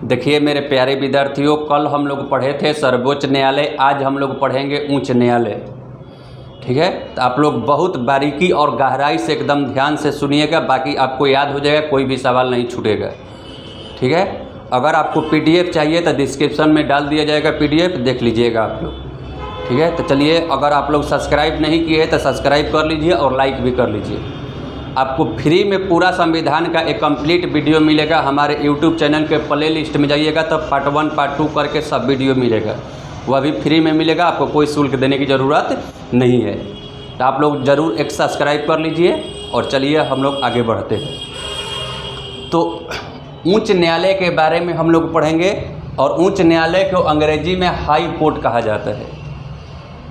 देखिए मेरे प्यारे विद्यार्थियों, कल हम लोग पढ़े थे सर्वोच्च न्यायालय, आज हम लोग पढ़ेंगे उच्च न्यायालय। ठीक है, तो आप लोग बहुत बारीकी और गहराई से एकदम ध्यान से सुनिएगा, बाकी आपको याद हो जाएगा, कोई भी सवाल नहीं छूटेगा। ठीक है, अगर आपको पीडीएफ चाहिए तो डिस्क्रिप्शन में डाल दिया जाएगा, पीडीएफ देख लीजिएगा आप लोग। ठीक है, तो चलिए, अगर आप लोग सब्सक्राइब नहीं किए तो सब्सक्राइब कर लीजिए और लाइक भी कर लीजिए। आपको फ्री में पूरा संविधान का एक कंप्लीट वीडियो मिलेगा। हमारे यूट्यूब चैनल के प्ले लिस्ट में जाइएगा तो पार्ट 1 पार्ट 2 करके सब वीडियो मिलेगा, वह भी फ्री में मिलेगा, आपको कोई शुल्क देने की ज़रूरत नहीं है। तो आप लोग ज़रूर एक सब्सक्राइब कर लीजिए और चलिए हम लोग आगे बढ़ते हैं। तो उच्च न्यायालय के बारे में हम लोग पढ़ेंगे, और उच्च न्यायालय को अंग्रेजी में हाई कोर्ट कहा जाता है।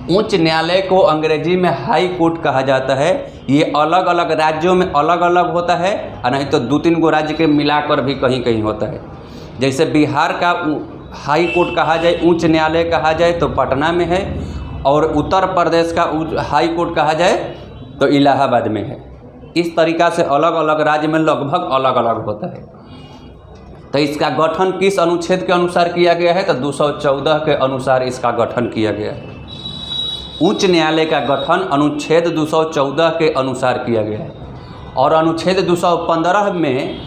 उच्च न्यायालय को अंग्रेजी में हाई कोर्ट कहा जाता है। ये अलग अलग राज्यों में अलग अलग होता है, और नहीं तो 2-3 गो राज्य के मिलाकर भी कहीं कहीं होता है। जैसे बिहार का हाई कोर्ट कहा जाए, उच्च न्यायालय कहा जाए तो पटना में है, और उत्तर प्रदेश का हाई कोर्ट कहा जाए तो इलाहाबाद में है। इस तरीक़ा से अलग अलग राज्य में लगभग अलग अलग होता है। तो इसका गठन किस अनुच्छेद के अनुसार किया गया है? तो 214 के अनुसार इसका गठन किया गया है। उच्च न्यायालय का गठन अनुच्छेद 214 के अनुसार किया गया है, और अनुच्छेद 215 में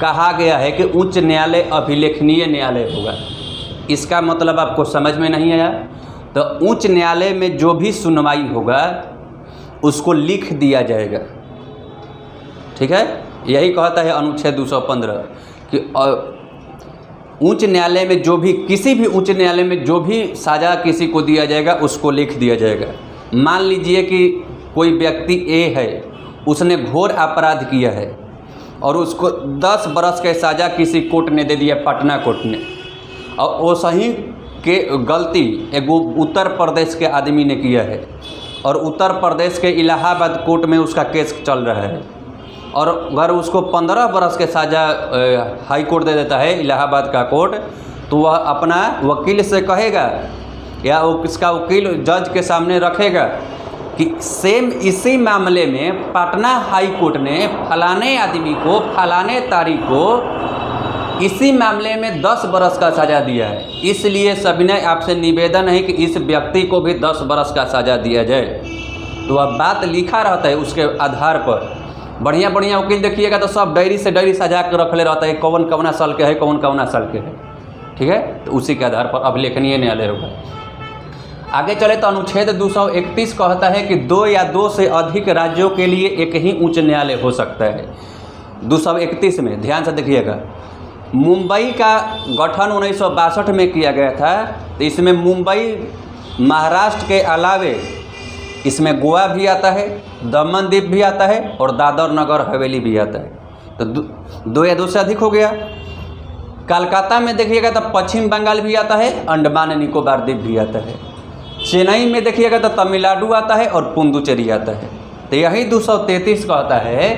कहा गया है कि उच्च न्यायालय अभिलेखनीय न्यायालय होगा। इसका मतलब आपको समझ में नहीं आया? तो उच्च न्यायालय में जो भी सुनवाई होगा उसको लिख दिया जाएगा। ठीक है, यही कहता है अनुच्छेद 215 कि उच्च न्यायालय में जो भी, किसी भी उच्च न्यायालय में जो भी सज़ा किसी को दिया जाएगा उसको लिख दिया जाएगा। मान लीजिए कि कोई व्यक्ति ए है, उसने घोर अपराध किया है और उसको 10 बरस के सज़ा किसी कोर्ट ने दे दिया, पटना कोर्ट ने, और वो सही के गलती एक उत्तर प्रदेश के आदमी ने किया है, और उत्तर प्रदेश के इलाहाबाद कोर्ट में उसका केस चल रहा है, और अगर उसको 15 बरस के सज़ा हाई कोर्ट दे देता है, इलाहाबाद का कोर्ट, तो वह अपना वकील से कहेगा या वो किसका वकील जज के सामने रखेगा कि सेम इसी मामले में पटना हाई कोर्ट ने फलाने आदमी को फलाने तारीख को इसी मामले में 10 बरस का सज़ा दिया है, इसलिए सविनय आपसे निवेदन है कि इस व्यक्ति को भी 10 बरस का सज़ा दिया जाए। तो अब बात लिखा रहता है, उसके आधार पर बढ़िया बढ़िया वकील देखिएगा तो सब डायरी से डायरी सजा कर रख ले रहता है, कौन कौना साल के है, कौन कौना साल के है। ठीक है, तो उसी के आधार पर अभिलेखनीय न्यायालय होगा। आगे चले तो अनुच्छेद 231 कहता है कि 2 या 2 से अधिक राज्यों के लिए एक ही उच्च न्यायालय हो सकता है। 231 में ध्यान से देखिएगा, मुंबई का गठन 1962 में किया गया था। तो इसमें मुंबई महाराष्ट्र के अलावे इसमें गोवा भी आता है, दमन द्वीप भी आता है, और दादर नगर हवेली भी आता है। तो 2 या 2 से अधिक हो गया। कलकत्ता में देखिएगा तो पश्चिम बंगाल भी आता है, अंडमान निकोबार द्वीप भी आता है। चेन्नई में देखिएगा तो तमिलनाडु आता है और पुडुचेरी आता है। तो यही 233 कहता है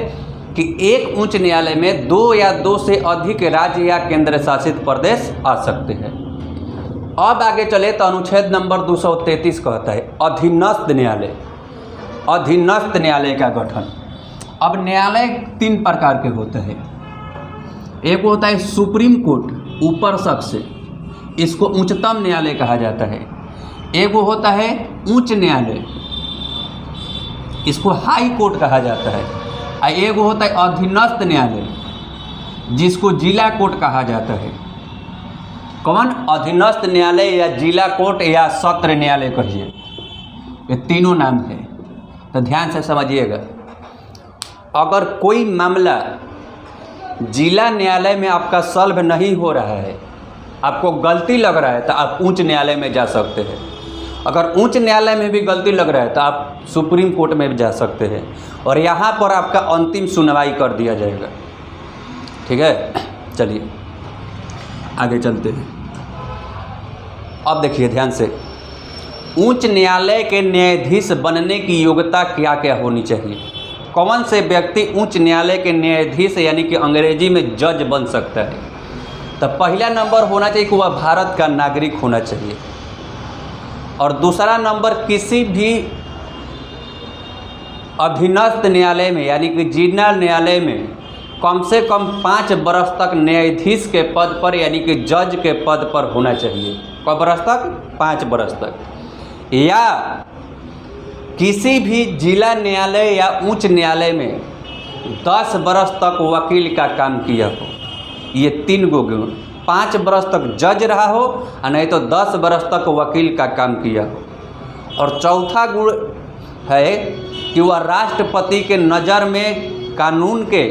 कि एक उच्च न्यायालय में 2 या 2 से अधिक राज्य या केंद्र शासित प्रदेश आ सकते हैं। अब आगे चले तो अनुच्छेद नंबर 233 कहता है अधीनस्थ न्यायालय। अधीनस्थ न्यायालय का गठन। अब न्यायालय 3 प्रकार के होते हैं। एक होता है सुप्रीम कोर्ट, ऊपर सबसे, इसको उच्चतम न्यायालय कहा जाता है। एक वो होता है उच्च न्यायालय, इसको हाई कोर्ट कहा जाता है। और एक होता है अधीनस्थ न्यायालय, जिसको जिला कोर्ट कहा जाता है। कौन? अधीनस्थ न्यायालय या जिला कोर्ट या सत्र न्यायालय कहिए, ये तीनों नाम है। तो ध्यान से समझिएगा, अगर कोई मामला जिला न्यायालय में आपका सॉल्व नहीं हो रहा है, आपको गलती लग रहा है, तो आप उच्च न्यायालय में जा सकते हैं। अगर उच्च न्यायालय में भी गलती लग रहा है तो आप सुप्रीम कोर्ट में भी जा सकते हैं, और यहाँ पर आपका अंतिम सुनवाई कर दिया जाएगा। ठीक है, चलिए आगे चलते हैं। अब देखिए ध्यान से, उच्च न्यायालय के न्यायाधीश बनने की योग्यता क्या क्या होनी चाहिए? कौन से व्यक्ति उच्च न्यायालय के न्यायाधीश यानी कि अंग्रेजी में जज बन सकता है? तो पहला नंबर होना चाहिए कि वह भारत का नागरिक होना चाहिए, और दूसरा नंबर किसी भी अधीनस्थ न्यायालय में यानी कि जिला न्यायालय में कम से कम 5 बरस तक न्यायाधीश के पद पर यानी कि जज के पद पर होना चाहिए। कब बरस तक? 5 बरस तक। या किसी भी जिला न्यायालय या उच्च न्यायालय में 10 बरस तक वकील का काम किया हो। ये 3 गो गुण। 5 बरस तक जज रहा हो और नहीं तो 10 बरस तक वकील का काम किया हो। और चौथा गुण है कि वह राष्ट्रपति के नज़र में कानून के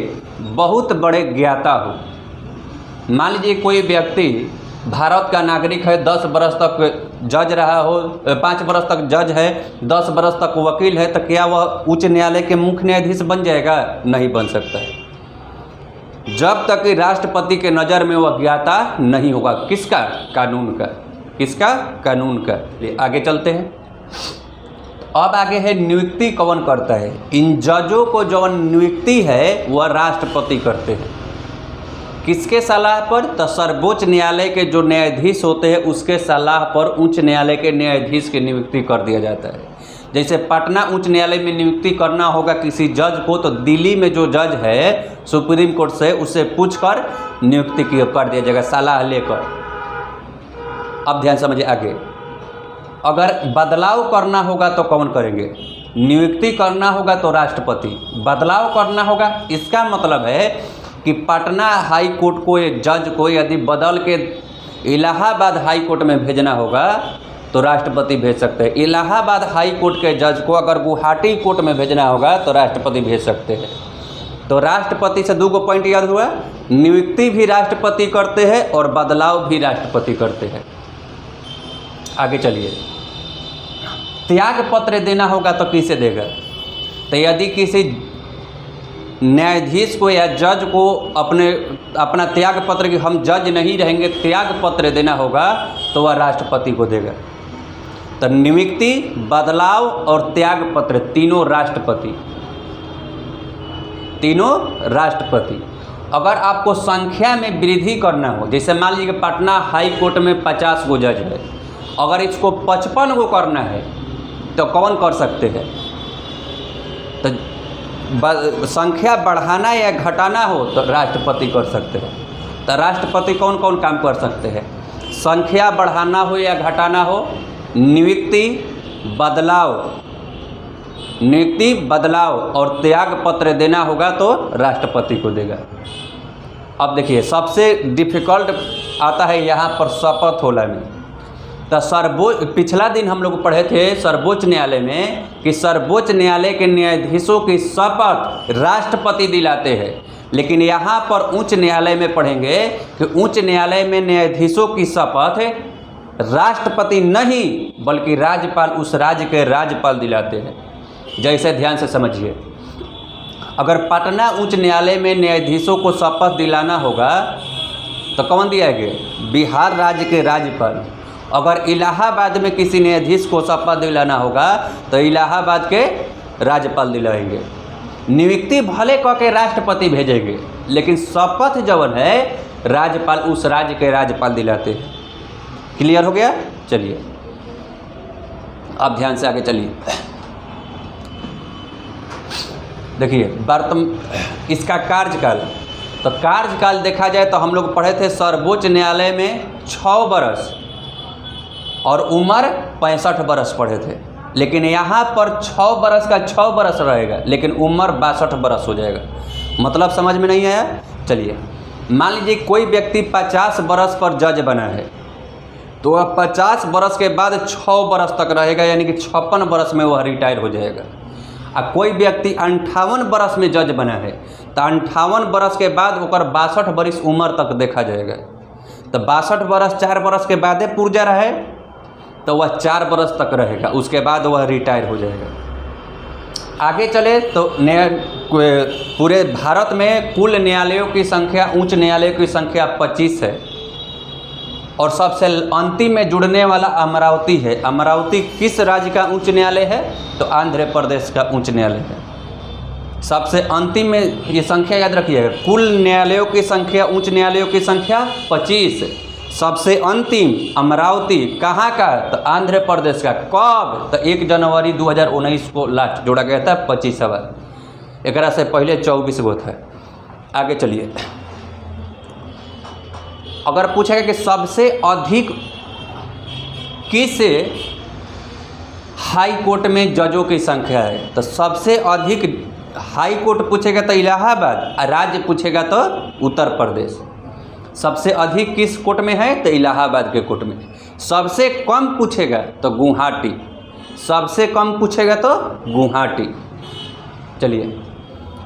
बहुत बड़े ज्ञाता हो। मान लीजिए कोई व्यक्ति भारत का नागरिक है, 10 बरस तक जज रहा हो, 5 बरस तक जज है, 10 बरस तक वकील है, तो क्या वह उच्च न्यायालय के मुख्य न्यायाधीश बन जाएगा? नहीं बन सकता है, जब तक कि राष्ट्रपति के नज़र में वह ज्ञाता नहीं होगा। किसका? कानून का। किसका? कानून का। आगे चलते हैं। अब आगे है नियुक्ति कौन करता है। इन जजों को जो नियुक्ति है वह राष्ट्रपति करते हैं। किसके सलाह पर? तो सर्वोच्च न्यायालय के जो न्यायाधीश होते हैं उसके सलाह पर उच्च न्यायालय के न्यायाधीश की नियुक्ति कर दिया जाता है। जैसे पटना उच्च न्यायालय में नियुक्ति करना होगा किसी जज को, तो दिल्ली में जो जज है सुप्रीम कोर्ट से, उससे पूछकर नियुक्ति कर दिया जाएगा, सलाह लेकर। अब ध्यान समझिए आगे। अगर बदलाव करना होगा तो कौन करेंगे? नियुक्ति करना होगा तो राष्ट्रपति। बदलाव करना होगा, इसका मतलब है कि पटना हाई कोर्ट को एक जज को यदि बदल के इलाहाबाद हाई कोर्ट में भेजना होगा तो राष्ट्रपति भेज सकते हैं। इलाहाबाद हाई कोर्ट के जज को अगर गुवाहाटी कोर्ट में भेजना होगा तो राष्ट्रपति भेज सकते हैं। तो राष्ट्रपति से 2 पॉइंट याद हुआ, नियुक्ति भी राष्ट्रपति करते हैं और बदलाव भी राष्ट्रपति करते हैं। आगे चलिए। त्याग पत्र देना होगा तो किसे देगा? तो यदि किसी न्यायाधीश को या जज को अपना त्याग पत्र कि हम जज नहीं रहेंगे, त्याग पत्र देना होगा तो वह राष्ट्रपति को देगा। तो नियुक्ति, बदलाव और त्याग पत्र तीनों राष्ट्रपति। अगर आपको संख्या में वृद्धि करना हो, जैसे मान लीजिए पटना हाई कोर्ट में 50 गो जज है, अगर इसको 55 गो करना है तो कौन कर सकते हैं? तो संख्या बढ़ाना या घटाना हो तो राष्ट्रपति कर सकते हैं। तो राष्ट्रपति कौन कौन काम कर सकते हैं? संख्या बढ़ाना हो या घटाना हो, नियुक्ति, बदलाव और त्याग पत्र देना होगा तो राष्ट्रपति को देगा। अब देखिए सबसे डिफ़िकल्ट आता है यहाँ पर शपथ होला में। तो पिछला दिन हम लोग पढ़े थे सर्वोच्च न्यायालय में कि सर्वोच्च न्यायालय के न्यायाधीशों की शपथ राष्ट्रपति दिलाते हैं, लेकिन यहाँ पर उच्च न्यायालय में पढ़ेंगे कि उच्च न्यायालय में न्यायाधीशों की शपथ राष्ट्रपति नहीं बल्कि राज्यपाल, उस राज्य के राज्यपाल दिलाते हैं। जैसे ध्यान से समझिए, अगर पटना उच्च न्यायालय में न्यायाधीशों को शपथ दिलाना होगा तो कौन दिलाएंगे? बिहार राज्य के राज्यपाल। अगर इलाहाबाद में किसी न्यायाधीश को शपथ दिलाना होगा तो इलाहाबाद के राज्यपाल दिलाएंगे। नियुक्ति भले कह के राष्ट्रपति भेजेंगे, लेकिन शपथ जवन है राज्यपाल, उस राज्य के राज्यपाल दिलाते हैं। क्लियर हो गया? चलिए अब ध्यान से आगे चलिए। देखिए इसका कार्यकाल, तो कार्यकाल देखा जाए तो हम लोग पढ़े थे सर्वोच्च न्यायालय में 6 बरस और उम्र 65 बरस पढ़े थे, लेकिन यहाँ पर 6 बरस का 6 बरस रहेगा, लेकिन उम्र 62 बरस हो जाएगा। मतलब समझ में नहीं आया? चलिए मान लीजिए कोई व्यक्ति 50 बरस पर जज बना है, तो वह 50 बरस के बाद 6 बरस तक रहेगा, यानी कि 56 बरस में वह रिटायर हो जाएगा। और कोई व्यक्ति 58 बरस में जज बना है तो 58 बरस के बाद ओकर 62 बरस उम्र तक देखा जाएगा। तो 62 बरस 4 बरस के बादे पुर्जा रहे तो वह 4 बरस तक रहेगा, उसके बाद वह रिटायर हो जाएगा। आगे चले तो पूरे भारत में कुल न्यायालयों की संख्या, उच्च न्यायालयों की संख्या 25 है और सबसे अंतिम में जुड़ने वाला अमरावती है। अमरावती किस राज्य का उच्च न्यायालय है? तो आंध्र प्रदेश का उच्च न्यायालय है। सबसे अंतिम में ये संख्या याद रखिएगा, कुल न्यायालयों की संख्या, उच्च न्यायालयों की संख्या 25, सबसे अंतिम अमरावती कहाँ का? तो आंध्र प्रदेश का। कब? तो 1 जनवरी 2019 को लास्ट जोड़ा गया था 25वां, एक से पहले 24 गो था। आगे चलिए। अगर पूछेगा कि सबसे अधिक किस हाई कोर्ट में जजों की संख्या है, तो सबसे अधिक हाई कोर्ट पूछेगा तो इलाहाबाद, राज्य पूछेगा तो उत्तर प्रदेश। सबसे अधिक किस कोर्ट में है, तो इलाहाबाद के कोर्ट में। सबसे कम पूछेगा तो गुवाहाटी, सबसे कम पूछेगा तो गुवाहाटी। चलिए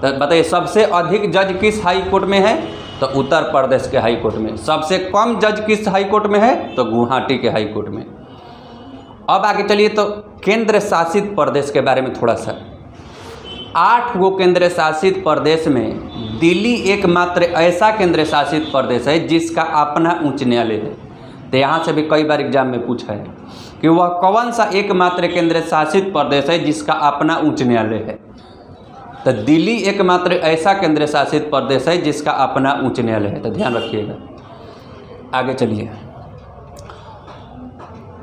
तो बताइए सबसे अधिक जज किस हाई कोर्ट में है, तो उत्तर प्रदेश के हाई कोर्ट में। सबसे कम जज किस हाई कोर्ट में है, तो गुवाहाटी के हाई कोर्ट में। अब आगे चलिए तो केंद्र शासित प्रदेश के बारे में थोड़ा सा। 8 गो केंद्र शासित प्रदेश में दिल्ली एकमात्र ऐसा केंद्र शासित प्रदेश है जिसका अपना उच्च न्यायालय है। तो यहाँ से भी कई बार एग्जाम में पूछा है कि वह कौन सा एकमात्र केंद्र शासित प्रदेश है जिसका अपना उच्च न्यायालय है। तो दिल्ली एकमात्र ऐसा केंद्र शासित प्रदेश है जिसका अपना उच्च न्यायालय है। तो ध्यान रखिएगा। आगे चलिए।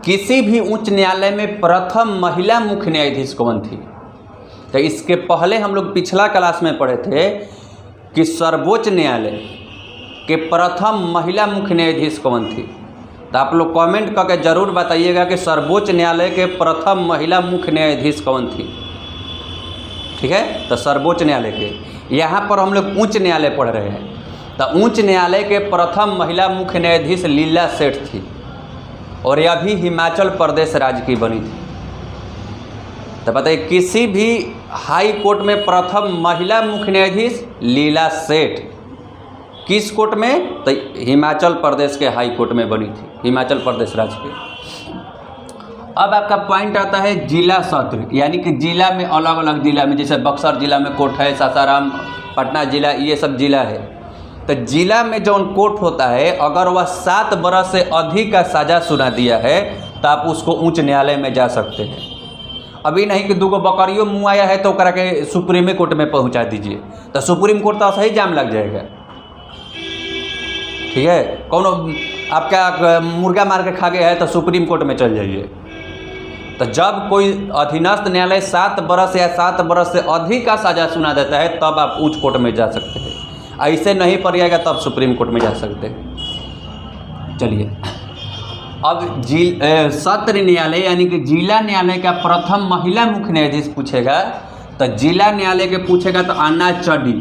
किसी भी उच्च न्यायालय में प्रथम महिला मुख्य न्यायाधीश कौन थी? तो इसके पहले हम लोग पिछला क्लास में पढ़े थे कि सर्वोच्च न्यायालय के प्रथम महिला मुख्य न्यायाधीश कौन थी। तो आप लोग कमेंट करके ज़रूर बताइएगा कि सर्वोच्च न्यायालय के प्रथम महिला मुख्य न्यायाधीश कौन थी। ठीक है, तो सर्वोच्च न्यायालय के, यहाँ पर हम लोग उच्च न्यायालय पढ़ रहे हैं। तो उच्च न्यायालय के प्रथम महिला मुख्य न्यायाधीश लीला सेठ थी और यह भी हिमाचल प्रदेश राज्य की बनी थी। तो बताइए किसी भी हाई कोर्ट में प्रथम महिला मुख्य न्यायाधीश लीला सेठ, किस कोर्ट में? तो हिमाचल प्रदेश के हाई कोर्ट में बनी थी, हिमाचल प्रदेश राज्य के। अब आपका पॉइंट आता है जिला सत्र, यानी कि जिला में अलग अलग जिला में, जैसे बक्सर जिला में कोर्ट है, सासाराम, पटना जिला, ये सब जिला है। तो जिला में जो कोर्ट होता है, अगर वह 7 बरस से अधिक का सज़ा सुना दिया है तो आप उसको उच्च न्यायालय में जा सकते हैं। अभी नहीं कि 2 गो बकरियों मुँह आया है तो करा के सुप्रीम कोर्ट में पहुंचा दीजिए, तो सुप्रीम कोर्ट तो सही जाम लग जाएगा। ठीक है, कौन आपका मुर्गा मार के खा गया है तो सुप्रीम कोर्ट में चल जाइए। तो जब कोई अधीनस्थ न्यायालय 7 बरस या 7 बरस से अधिक का सज़ा सुना देता है तब आप उच्च कोर्ट में जा सकते हैं, ऐसे नहीं पड़ जाएगा तब सुप्रीम कोर्ट में जा सकते हैं। चलिए अब सत्र न्यायालय यानी कि जिला न्यायालय का प्रथम महिला मुख्य न्यायाधीश पूछेगा तो जिला न्यायालय के पूछेगा तो अन्ना चडी,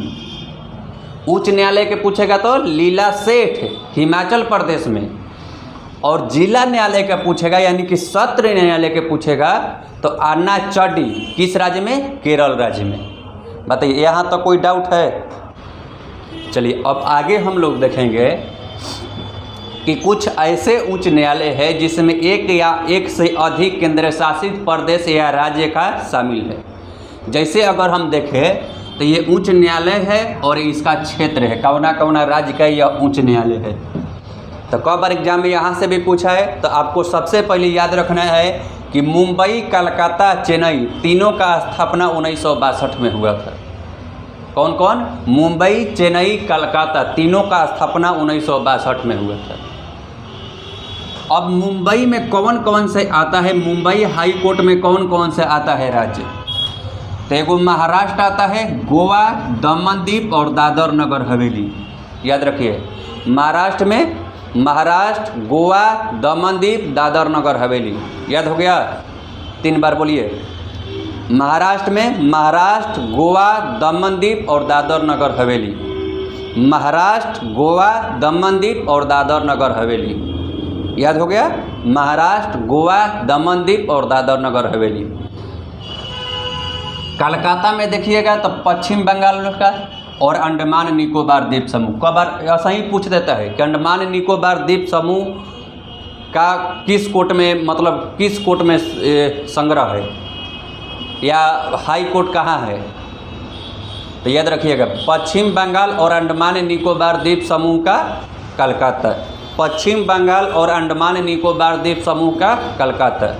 उच्च न्यायालय के पूछेगा तो लीला सेठ हिमाचल प्रदेश में, और जिला न्यायालय का पूछेगा यानी कि सत्र न्यायालय के पूछेगा तो अन्ना चडी किस राज्य में? केरल राज्य में। बताइए यहाँ तक कोई डाउट है? चलिए अब आगे हम लोग देखेंगे कि कुछ ऐसे उच्च न्यायालय है जिसमें एक या एक से अधिक केंद्र शासित प्रदेश या राज्य का शामिल है। जैसे अगर हम देखें तो ये उच्च न्यायालय है और इसका क्षेत्र है, कौना कौना राज्य का यह उच्च न्यायालय है। तो कई बार एग्जाम में यहाँ से भी पूछा है। तो आपको सबसे पहले याद रखना है कि मुंबई, कलकत्ता, चेन्नई तीनों का स्थापना 1962 में हुआ था। कौन कौन? मुंबई, चेन्नई, कलकत्ता तीनों का स्थापना 1962 में हुआ था। अब मुंबई में कौन कौन से आता है? मुंबई हाई कोर्ट में कौन कौन से आता है राज्य? तो एगो महाराष्ट्र आता है, गोवा, दमन दीप और दादर नगर हवेली। याद रखिए, महाराष्ट्र में महाराष्ट्र, गोवा, दमन दीप, दादर नगर हवेली। याद हो गया? 3 बार बोलिए। महाराष्ट्र में महाराष्ट्र, गोवा, दमन दीप और दादर नगर हवेली। महाराष्ट्र, गोवा, दमन दीप और दादर नगर हवेली। याद हो गया? महाराष्ट्र, गोवा, दमन दीप और दादर नगर हवेली। कलकत्ता में देखिएगा तो पश्चिम बंगाल का और अंडमान निकोबार द्वीप समूह। कई बार ऐसा ही पूछ देता है कि अंडमान निकोबार द्वीप समूह का किस कोर्ट में, मतलब किस कोर्ट में संग्रह है या हाई कोर्ट कहाँ है? तो याद रखिएगा पश्चिम बंगाल और अंडमान निकोबार द्वीप समूह का कलकत्ता, पश्चिम बंगाल और अंडमान निकोबार द्वीप समूह का कलकत्ता,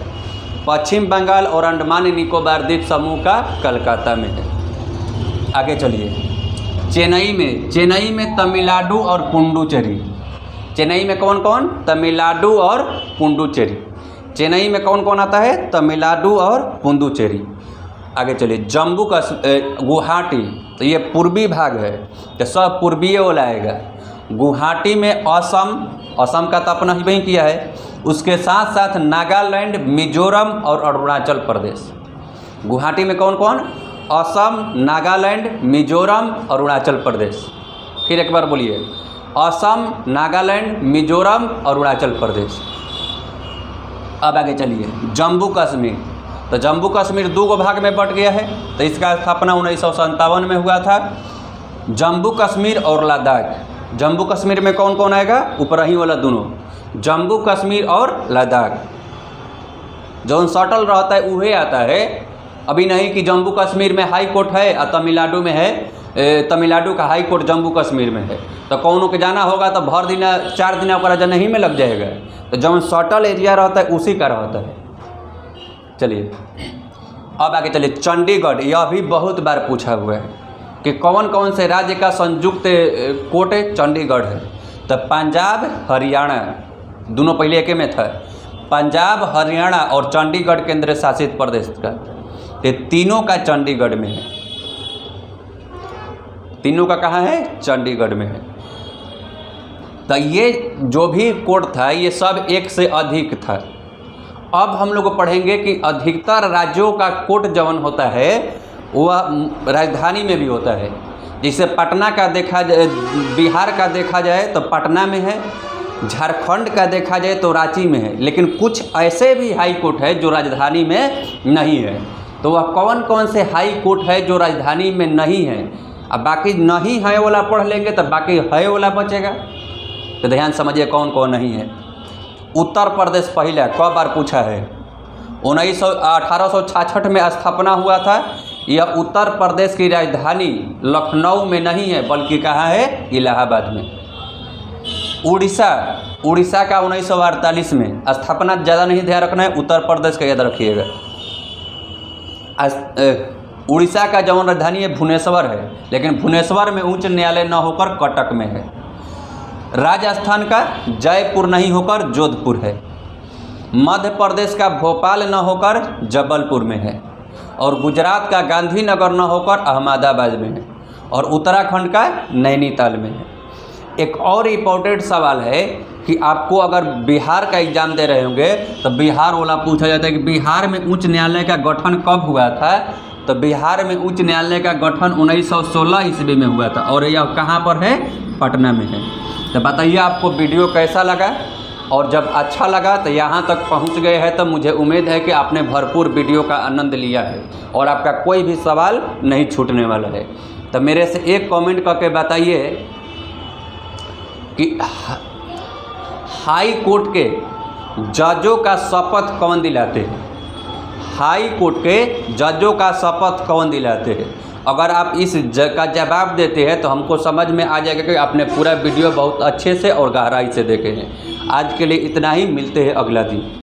पश्चिम बंगाल और अंडमान निकोबार द्वीप समूह का कलकत्ता में है। आगे चलिए। चेन्नई में तमिलनाडु और पुडुचेरी। चेन्नई में कौन कौन? तमिलनाडु और पुडुचेरी। चेन्नई में कौन कौन आता है? तमिलनाडु और पुडुचेरी। आगे चलिए, जम्मू गुवाहाटी, तो ये पूर्वी भाग है तो सब पूर्वीय वाला आएगा। गुवाहाटी में असम का तो अपना ही वही किया है, उसके साथ साथ नागालैंड, मिजोरम और अरुणाचल प्रदेश। गुवाहाटी में कौन कौन? असम, नागालैंड, मिजोरम, अरुणाचल प्रदेश। फिर एक बार बोलिए, असम, नागालैंड, मिजोरम, अरुणाचल प्रदेश। अब आगे चलिए, जम्मू कश्मीर, तो जम्मू कश्मीर 2 भाग में बट गया है, तो इसका स्थापना 1957 में हुआ था। जम्मू कश्मीर और लद्दाख, जम्मू कश्मीर में कौन कौन आएगा? ऊपर ही वाला दोनों, जम्मू कश्मीर और लद्दाख। जो सटल रहता है वही आता है, अभी नहीं कि जम्मू कश्मीर में हाई कोर्ट है और तमिलनाडु में है, तमिलनाडु का हाई कोर्ट जम्मू कश्मीर में है, तो कौनों के जाना होगा तो भर दिन 4 दिन ओकरा जन ही में लग जाएगा। तो जो सटल एरिया रहता है उसी का रहता है। चलिए अब आगे चलिए, चंडीगढ़, यह भी बहुत बार पूछा हुआ है कि कौन कौन से राज्य का संयुक्त कोर्ट चंडीगढ़ है। तो पंजाब, हरियाणा, दोनों पहले एक में था, पंजाब, हरियाणा और चंडीगढ़ केंद्र शासित प्रदेश का, ये तीनों का चंडीगढ़ में है। तीनों का कहाँ है? चंडीगढ़ में है। तो ये जो भी कोर्ट था ये सब एक से अधिक था। अब हम लोग पढ़ेंगे कि अधिकतर राज्यों का कोर्ट जवन होता है वह राजधानी में भी होता है। जैसे पटना का देखा जाए, बिहार का देखा जाए तो पटना में है, झारखंड का देखा जाए तो रांची में है, लेकिन कुछ ऐसे भी हाई कोर्ट है जो राजधानी में नहीं है। तो वह कौन कौन से हाई कोर्ट है जो राजधानी में नहीं है? अब बाकी नहीं है वाला पढ़ लेंगे तो बाकी है वाला बचेगा। तो ध्यान समझिए कौन कौन नहीं है। उत्तर प्रदेश पहला कब बार पूछा है? 1866 में स्थापना हुआ था। यह उत्तर प्रदेश की राजधानी लखनऊ में नहीं है बल्कि कहाँ है? इलाहाबाद में। उड़ीसा का 1948 में स्थापना, ज़्यादा नहीं ध्यान रखना है, उत्तर प्रदेश का याद रखिएगा। उड़ीसा का जवन राजधानी है भुवनेश्वर है, लेकिन भुवनेश्वर में उच्च न्यायालय न होकर कटक में है। राजस्थान का जयपुर नहीं होकर जोधपुर है। मध्य प्रदेश का भोपाल न होकर जबलपुर में है, और गुजरात का गांधीनगर न होकर अहमदाबाद में है, और उत्तराखंड का नैनीताल में है। एक और इम्पोर्टेंट सवाल है कि आपको अगर बिहार का एग्ज़ाम दे रहे होंगे तो बिहार वाला पूछा जाता है कि बिहार में उच्च न्यायालय का गठन कब हुआ था? तो बिहार में उच्च न्यायालय का गठन 1916 ईस्वी में हुआ था, और यह कहाँ पर है? पटना में है। तो बताइए आपको वीडियो कैसा लगा, और जब अच्छा लगा तो यहाँ तक पहुँच गए हैं तो मुझे उम्मीद है कि आपने भरपूर वीडियो का आनंद लिया है और आपका कोई भी सवाल नहीं छूटने वाला है। तो मेरे से एक कमेंट करके बताइए कि हाई कोर्ट के जजों का शपथ कौन दिलाते हैं? हाई कोर्ट के जजों का शपथ कौन दिलाते हैं? अगर आप इस का जवाब देते हैं तो हमको समझ में आ जाएगा कि आपने पूरा वीडियो बहुत अच्छे से और गहराई से देखे हैं। आज के लिए इतना ही, मिलते हैं अगला दिन।